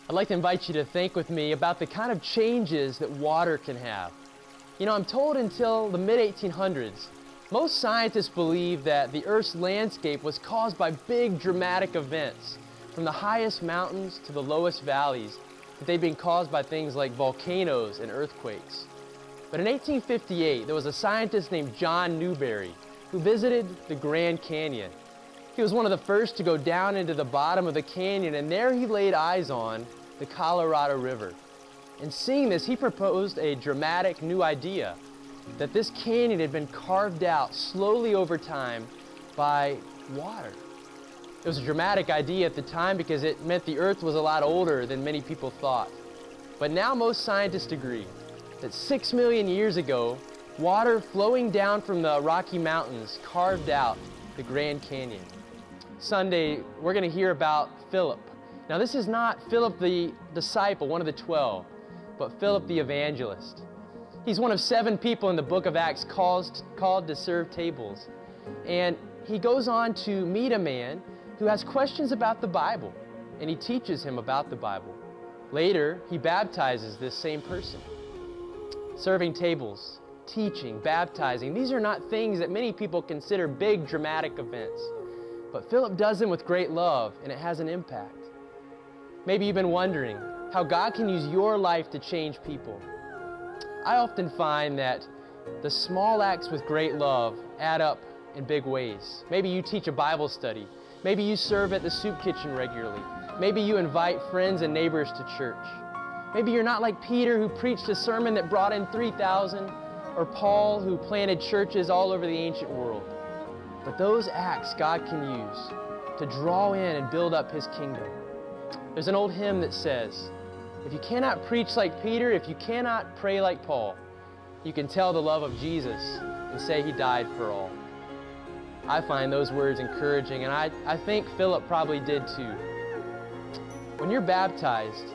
I'd like to invite you to think with me about the kind of changes that water can have. You know, I'm told until the mid-1800s, most scientists believed that the Earth's landscape was caused by big dramatic events, from the highest mountains to the lowest valleys, that they'd been caused by things like volcanoes and earthquakes. But in 1858, there was a scientist named John Newberry who visited the Grand Canyon. He was one of the first to go down into the bottom of the canyon, and there he laid eyes on the Colorado River. And seeing this, he proposed a dramatic new idea, that this canyon had been carved out slowly over time by water. It was a dramatic idea at the time because it meant the Earth was a lot older than many people thought. But now most scientists agree that 6 million years ago, water flowing down from the Rocky Mountains carved out the Grand Canyon. Sunday, we're going to hear about Philip. Now, this is not Philip the disciple, one of the 12, but Philip the evangelist. He's one of 7 people in the book of Acts called to serve tables. And he goes on to meet a man who has questions about the Bible, and he teaches him about the Bible. Later, he baptizes this same person. Serving tables, teaching, baptizing, these are not things that many people consider big dramatic events. But Philip does them with great love, and it has an impact. Maybe you've been wondering how God can use your life to change people. I often find that the small acts with great love add up in big ways. Maybe you teach a Bible study. Maybe you serve at the soup kitchen regularly. Maybe you invite friends and neighbors to church. Maybe you're not like Peter, who preached a sermon that brought in 3,000, or Paul, who planted churches all over the ancient world. But those acts God can use to draw in and build up His kingdom. There's an old hymn that says, if you cannot preach like Peter, if you cannot pray like Paul, you can tell the love of Jesus and say He died for all. I find those words encouraging, and I think Philip probably did too. When you're baptized,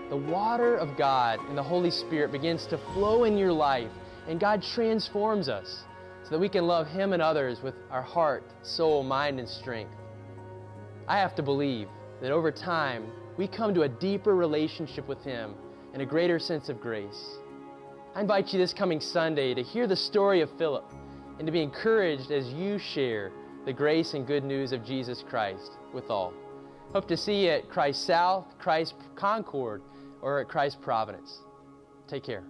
the water of God and the Holy Spirit begins to flow in your life, and God transforms us so that we can love Him and others with our heart, soul, mind, and strength. I have to believe that over time, we come to a deeper relationship with Him and a greater sense of grace. I invite you this coming Sunday to hear the story of Philip and to be encouraged as you share the grace and good news of Jesus Christ with all. Hope to see you at Christ South, Christ Concord, or at Christ Providence. Take care.